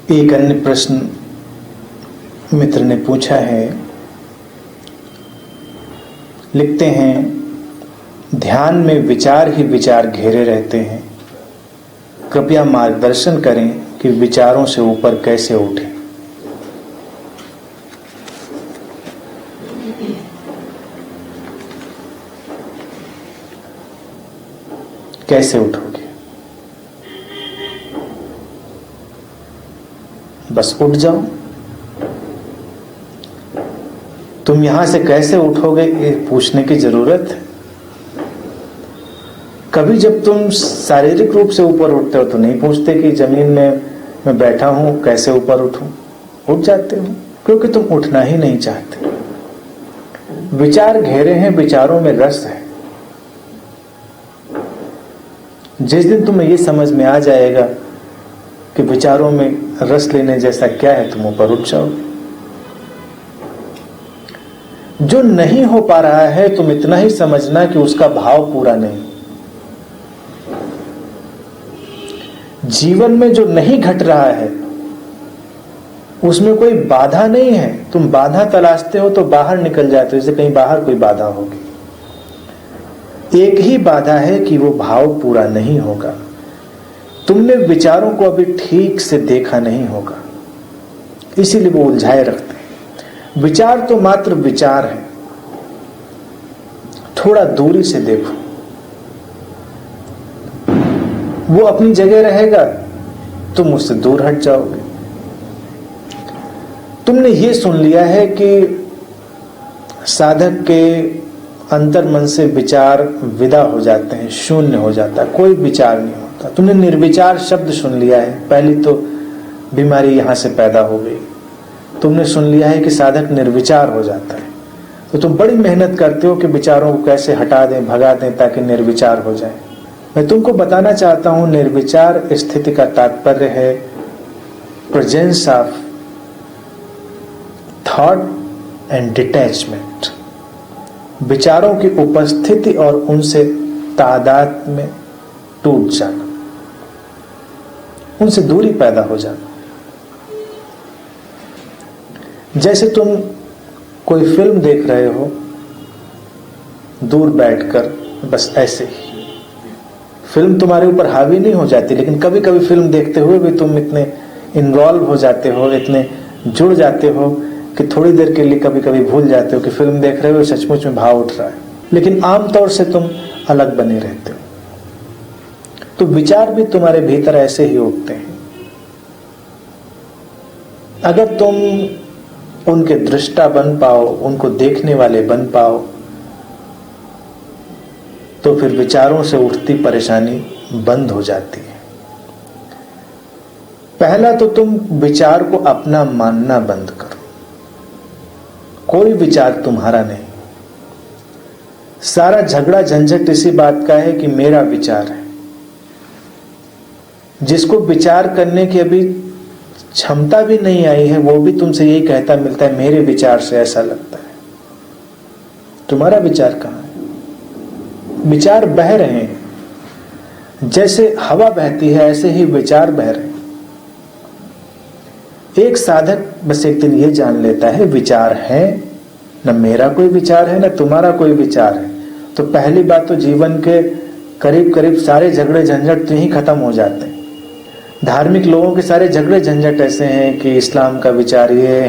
एक अन्य प्रश्न मित्र ने पूछा है, लिखते हैं ध्यान में विचार ही विचार घेरे रहते हैं, कृपया मार्गदर्शन करें कि विचारों से ऊपर कैसे उठें। कैसे उठोगे? बस उठ जाओ। तुम यहां से कैसे उठोगे ये पूछने की जरूरत है? कभी जब तुम शारीरिक रूप से ऊपर उठते हो तो नहीं पूछते कि जमीन में मैं बैठा हूं कैसे ऊपर उठूं। उठ जाते हो क्योंकि तुम उठना ही नहीं चाहते। विचार घेरे हैं, विचारों में रस है। जिस दिन तुम्हें ये समझ में आ जाएगा कि विचारों में रस लेने जैसा क्या है, तुम ऊपर उठ जाओ। जो नहीं हो पा रहा है तुम इतना ही समझना कि उसका भाव पूरा नहीं। जीवन में जो नहीं घट रहा है उसमें कोई बाधा नहीं है। तुम बाधा तलाशते हो तो बाहर निकल जाते हो, जैसे कहीं बाहर कोई बाधा होगी। एक ही बाधा है कि वो भाव पूरा नहीं होगा। तुमने विचारों को अभी ठीक से देखा नहीं होगा, इसीलिए वो उलझाए रखते हैं। विचार तो मात्र विचार है, थोड़ा दूरी से देखो। वो अपनी जगह रहेगा, तुम उससे दूर हट जाओगे। तुमने ये सुन लिया है कि साधक के अंतर मन से विचार विदा हो जाते हैं, शून्य हो जाता है, कोई विचार नहीं होता। तुमने निर्विचार शब्द सुन लिया है, पहली तो बीमारी यहां से पैदा हो गई। तुमने सुन लिया है कि साधक निर्विचार हो जाता है, तो तुम बड़ी मेहनत करते हो कि विचारों को कैसे हटा दें, भगा दें ताकि निर्विचार हो जाए। मैं तुमको बताना चाहता हूं, निर्विचार स्थिति का तात्पर्य है presence of thought and detachment. विचारों की उपस्थिति और उनसे तादाद में टूट जाना, उनसे दूरी पैदा हो जाना। जैसे तुम कोई फिल्म देख रहे हो दूर बैठकर, बस ऐसे ही फिल्म तुम्हारे ऊपर हावी नहीं हो जाती, लेकिन कभी कभी फिल्म देखते हुए भी तुम इतने इन्वॉल्व हो जाते हो, इतने जुड़ जाते हो कि थोड़ी देर के लिए कभी कभी भूल जाते हो कि फिल्म देख रहे हो, सचमुच में भाव उठ रहा है। लेकिन आमतौर से तुम अलग बने रहते हो। तो विचार भी तुम्हारे भीतर ऐसे ही उठते हैं। अगर तुम उनके दृष्टा बन पाओ, उनको देखने वाले बन पाओ, तो फिर विचारों से उठती परेशानी बंद हो जाती है। पहला तो तुम विचार को अपना मानना बंद करो। कोई विचार तुम्हारा नहीं। सारा झगड़ा झंझट इसी बात का है कि मेरा विचार है। जिसको विचार करने की अभी क्षमता भी नहीं आई है, वो भी तुमसे यही कहता मिलता है, मेरे विचार से ऐसा लगता है। तुम्हारा विचार कहां है? विचार बह रहे हैं, जैसे हवा बहती है ऐसे ही विचार बह रहे हैं। एक साधक बस एक दिन ये जान लेता है, विचार है, न मेरा कोई विचार है न तुम्हारा कोई विचार है। तो पहली बात तो जीवन के करीब करीब सारे झगड़े झंझट तो ही खत्म हो जाते हैं। धार्मिक लोगों के सारे झगड़े झंझट ऐसे हैं कि इस्लाम का विचार ये है,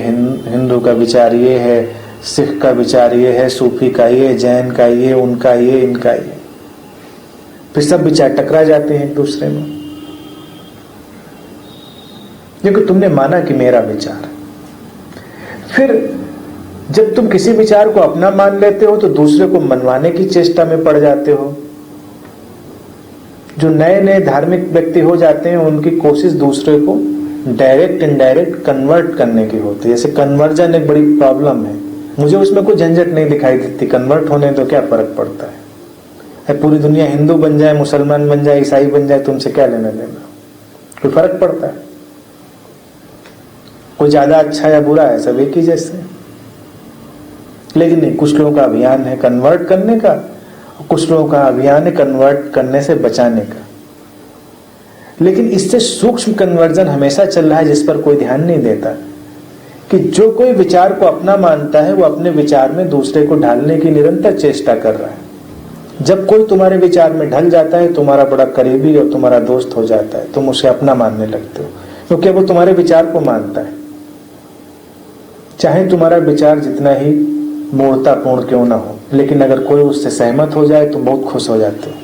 हिंदू का विचार ये है, सिख का विचार ये है, सूफी का ये, जैन का ये, उनका ये, इनका ये। फिर सब विचार टकरा जाते हैं एक दूसरे में, क्योंकि तुमने माना कि मेरा विचार। फिर जब तुम किसी विचार को अपना मान लेते हो तो दूसरे को मनवाने की चेष्टा में पड़ जाते हो। जो नए नए धार्मिक व्यक्ति हो जाते हैं उनकी कोशिश दूसरे को डायरेक्ट इनडायरेक्ट कन्वर्ट करने की होती है। जैसे कन्वर्जन एक बड़ी प्रॉब्लम है, मुझे उसमें कोई झंझट नहीं दिखाई देती। कन्वर्ट होने तो क्या फर्क पड़ता है? पूरी दुनिया हिंदू बन जाए, मुसलमान बन जाए, ईसाई बन जाए, तुमसे क्या लेना देना? कोई फर्क पड़ता है? कोई ज्यादा अच्छा या बुरा है, सब एक ही जैसे। लेकिन नहीं, कुछ लोगों का अभियान है कन्वर्ट करने का, कुछ लोगों का अभियान है कन्वर्ट करने से बचाने का। लेकिन इससे सूक्ष्म कन्वर्जन हमेशा चल रहा है, जिस पर कोई ध्यान नहीं देता, कि जो कोई विचार को अपना मानता है वो अपने विचार में दूसरे को ढालने की निरंतर चेष्टा कर रहा है। जब कोई तुम्हारे विचार में ढल जाता है, तुम्हारा बड़ा करीबी और तुम्हारा दोस्त हो जाता है, तुम उसे अपना मानने लगते हो, क्योंकि वो तुम्हारे विचार को मानता है। चाहे तुम्हारा विचार जितना ही मूर्खतापूर्ण क्यों ना हो, लेकिन अगर कोई उससे सहमत हो जाए तो बहुत खुश हो जाते हो,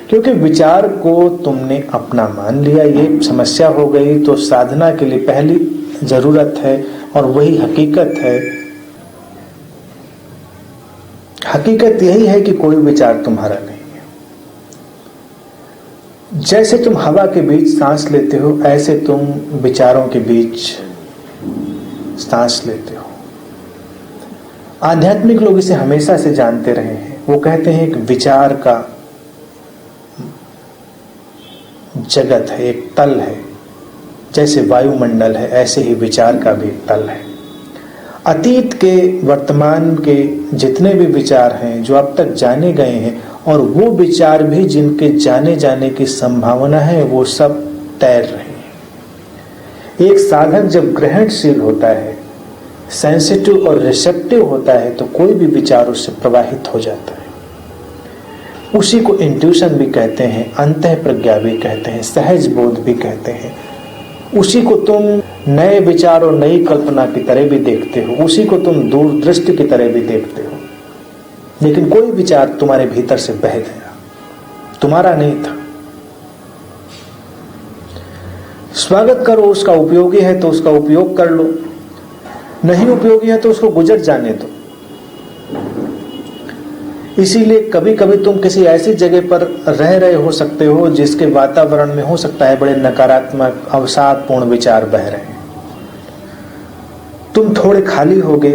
क्योंकि विचार को तुमने अपना मान लिया। ये समस्या हो गई। तो साधना के लिए पहली जरूरत है, और वही हकीकत है, हकीकत यही है कि कोई विचार तुम्हारा नहीं है। जैसे तुम हवा के बीच सांस लेते हो, ऐसे तुम विचारों के बीच सांस लेते हो। आध्यात्मिक लोग इसे हमेशा से जानते रहे हैं। वो कहते हैं एक विचार का जगत है, एक तल है, जैसे वायुमंडल है ऐसे ही विचार का भी एक तल है। अतीत के, वर्तमान के जितने भी विचार हैं जो अब तक जाने गए हैं, और वो विचार भी जिनके जाने जाने की संभावना है, वो सब तैर रहे हैं। एक साधक जब ग्रहणशील होता है, सेंसिटिव और रिसेप्टिव होता है, तो कोई भी विचार उससे प्रवाहित हो जाता है। उसी को इंट्यूशन भी कहते हैं, अंतः प्रज्ञा भी कहते हैं, सहज बोध भी कहते हैं। उसी को तुम नए विचार और नई कल्पना की तरह भी देखते हो, उसी को तुम दूरदृष्टि की तरह भी देखते हो। लेकिन कोई विचार तुम्हारे भीतर से बह गया, तुम्हारा नहीं था। स्वागत करो, उसका उपयोगी है तो उसका उपयोग कर लो, नहीं उपयोगी है तो उसको गुजर जाने दो। इसीलिए कभी कभी तुम किसी ऐसी जगह पर रह रहे हो सकते हो जिसके वातावरण में हो सकता है बड़े नकारात्मक अवसादपूर्ण विचार बह रहे हैं। तुम थोड़े खाली होगे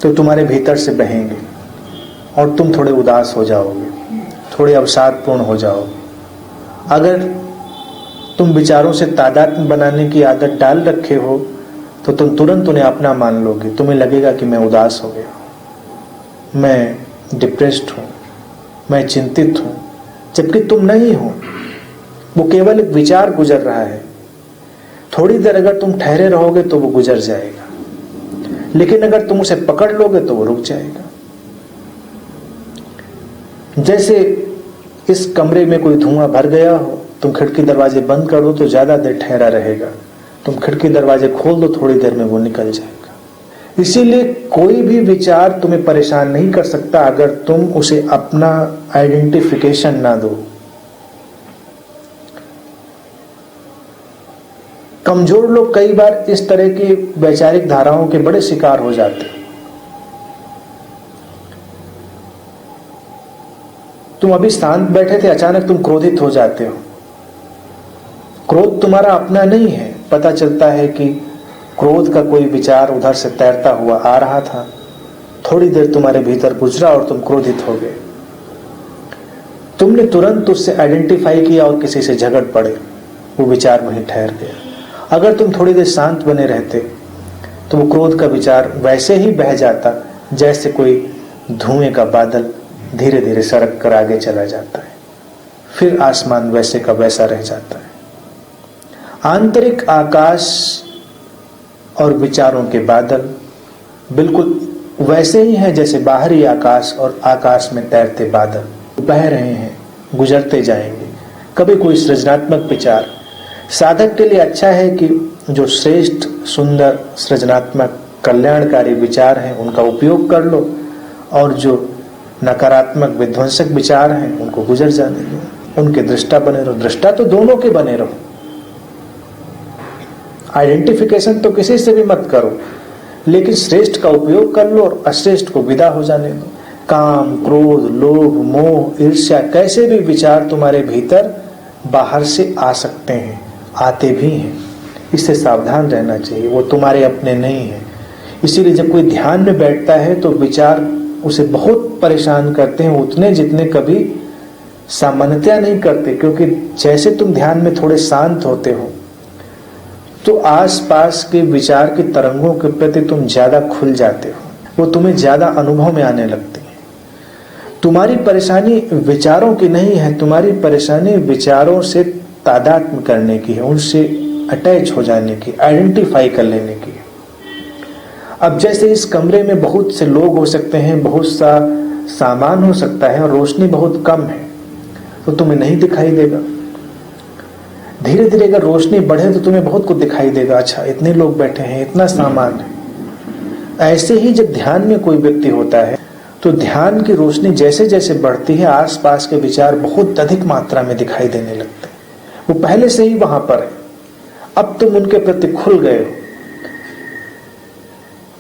तो तुम्हारे भीतर से बहेंगे और तुम थोड़े उदास हो जाओगे, थोड़े अवसादपूर्ण हो जाओगे। अगर तुम विचारों से तादात्म्य बनाने की आदत डाल रखे हो तो तुम तुरंत उन्हें अपना मान लोगे। तुम्हें लगेगा कि मैं उदास हो गया, मैं डिप्रेस्ड हूं, मैं चिंतित हूं, जबकि तुम नहीं हो। वो केवल एक विचार गुजर रहा है। थोड़ी देर अगर तुम ठहरे रहोगे तो वो गुजर जाएगा, लेकिन अगर तुम उसे पकड़ लोगे तो वो रुक जाएगा। जैसे इस कमरे में कोई धुआं भर गया हो, तुम खिड़की दरवाजे बंद कर दो तो ज्यादा देर ठहरा रहेगा, तुम खिड़की दरवाजे खोल दो, थोड़ी देर में वो निकल जाएगा। इसीलिए कोई भी विचार तुम्हें परेशान नहीं कर सकता अगर तुम उसे अपना आइडेंटिफिकेशन ना दो। कमजोर लोग कई बार इस तरह की वैचारिक धाराओं के बड़े शिकार हो जाते हैं। तुम अभी शांत बैठे थे, अचानक तुम क्रोधित हो जाते हो। क्रोध तुम्हारा अपना नहीं है। पता चलता है कि क्रोध का कोई विचार उधर से तैरता हुआ आ रहा था, थोड़ी देर तुम्हारे भीतर गुजरा और तुम क्रोधित हो गए। तुमने तुरंत उससे आइडेंटिफाई किया और किसी से झगड़ पड़े, वो विचार वहीं ठहर गया। अगर तुम थोड़ी देर शांत बने रहते तो वो क्रोध का विचार वैसे ही बह जाता जैसे कोई धुएं का बादल धीरे धीरे सरक कर आगे चला जाता है, फिर आसमान वैसे का वैसा रह जाता है। आंतरिक आकाश और विचारों के बादल बिल्कुल वैसे ही हैं जैसे बाहरी आकाश और आकाश में तैरते बादल बह रहे हैं, गुजरते जाएंगे। कभी कोई सृजनात्मक विचार, साधक के लिए अच्छा है कि जो श्रेष्ठ, सुंदर, सृजनात्मक, कल्याणकारी विचार हैं उनका उपयोग कर लो, और जो नकारात्मक, विध्वंसक विचार हैं उनको गुजर जाने दो। उनके दृष्टा बने रहो। दृष्टा तो दोनों के बने रहो, आइडेंटिफिकेशन तो किसी से भी मत करो, लेकिन श्रेष्ठ का उपयोग कर लो और अश्रेष्ठ को विदा हो जाने दो। काम, क्रोध, लोभ, मोह, ईर्ष्या, कैसे भी विचार तुम्हारे भीतर बाहर से आ सकते हैं, आते भी हैं। इससे सावधान रहना चाहिए, वो तुम्हारे अपने नहीं है। इसीलिए जब कोई ध्यान में बैठता है तो विचार उसे बहुत परेशान करते हैं, उतने जितने कभी सामान्यतया नहीं करते, क्योंकि जैसे तुम ध्यान में थोड़े शांत होते हो तो आसपास के विचार की तरंगों के प्रति तुम ज्यादा खुल जाते हो, वो तुम्हें ज्यादा अनुभव में आने लगती है। तुम्हारी परेशानी विचारों की नहीं है, तुम्हारी परेशानी विचारों से तादात्म्य करने की है, उनसे अटैच हो जाने की, आइडेंटिफाई कर लेने की। अब जैसे इस कमरे में बहुत से लोग हो सकते हैं, बहुत सा सामान हो सकता है और रोशनी बहुत कम है, तो तुम्हें नहीं दिखाई देगा। धीरे धीरे अगर रोशनी बढ़े तो तुम्हें बहुत कुछ दिखाई देगा, अच्छा इतने लोग बैठे हैं, इतना सामान है। ऐसे ही जब ध्यान में कोई व्यक्ति होता है तो ध्यान की रोशनी जैसे जैसे बढ़ती है, आसपास के विचार बहुत अधिक मात्रा में दिखाई देने लगते हैं। वो पहले से ही वहां पर है, अब तुम उनके प्रति खुल गए हो।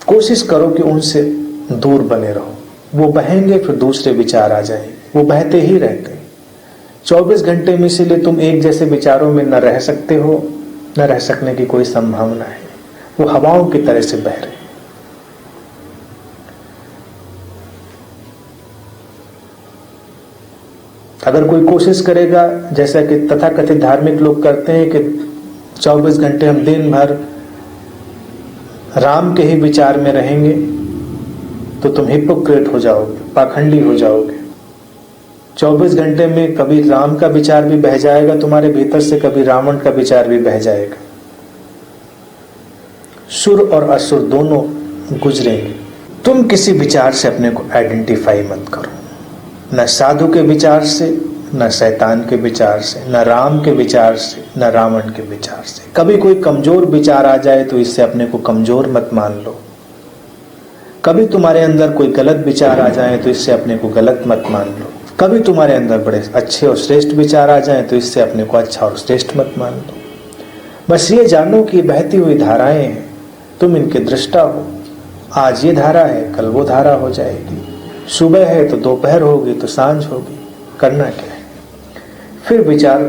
कोशिश करो कि उनसे दूर बने रहो। वो बहेंगे फिर दूसरे विचार आ जाएंगे, वो बहते ही रहते हैं। 24 घंटे में इसीलिए तुम एक जैसे विचारों में न रह सकते हो, न रह सकने की कोई संभावना है। वो हवाओं की तरह से बह रहे। अगर कोई कोशिश करेगा, जैसा कि तथाकथित धार्मिक लोग करते हैं कि 24 घंटे हम दिन भर राम के ही विचार में रहेंगे, तो तुम हिपोक्रेट हो जाओगे, पाखंडी हो जाओगे। 24 घंटे में कभी राम का विचार भी बह जाएगा तुम्हारे भीतर से, कभी रावण का विचार भी बह जाएगा। सुर और असुर दोनों गुजरेंगे। तुम किसी विचार से अपने को आइडेंटिफाई मत करो, न साधु के विचार से, न शैतान के विचार से, न राम के विचार से, न रावण के विचार से। कभी कोई कमजोर विचार आ जाए तो इससे अपने को कमजोर मत मान लो। कभी तुम्हारे अंदर कोई गलत विचार आ जाए तो इससे अपने को गलत मत मान लो। कभी तुम्हारे अंदर बड़े अच्छे और श्रेष्ठ विचार आ जाए तो इससे अपने को अच्छा और श्रेष्ठ मत मान लो। बस ये जानो कि बहती हुई धाराएं हैं, तुम इनके दृष्टा हो। आज ये धारा है, कल वो धारा हो जाएगी। सुबह है तो दोपहर होगी, तो सांझ होगी। करना क्या है? फिर विचार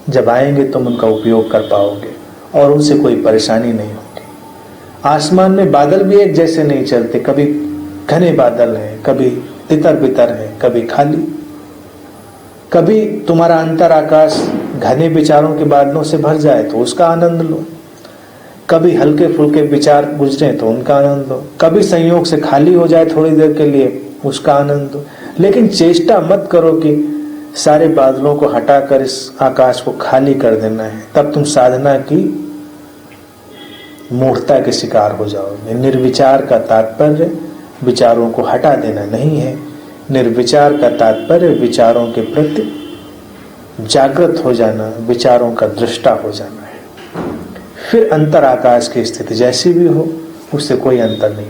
जब आएंगे तुम उनका उपयोग कर पाओगे और उनसे कोई परेशानी नहीं होगी। आसमान में बादल भी एक जैसे नहीं चलते, कभी घने बादल हैं, कभी तितर बितर है, कभी खाली। कभी तुम्हारा अंतर आकाश घने विचारों के बादलों से भर जाए तो उसका आनंद लो, कभी हल्के फुल्के विचार गुजरे तो उनका आनंद लो, कभी संयोग से खाली हो जाए थोड़ी देर के लिए, उसका आनंद लो। लेकिन चेष्टा मत करो कि सारे बादलों को हटाकर इस आकाश को खाली कर देना है, तब तुम साधना की मूर्खता के शिकार हो जाओगे। निर्विचार का तात्पर्य विचारों को हटा देना नहीं है। निर्विचार का तात्पर्य विचारों के प्रति जागृत हो जाना, विचारों का दृष्टा हो जाना है। फिर अंतर आकाश की स्थिति जैसी भी हो, उससे कोई अंतर नहीं।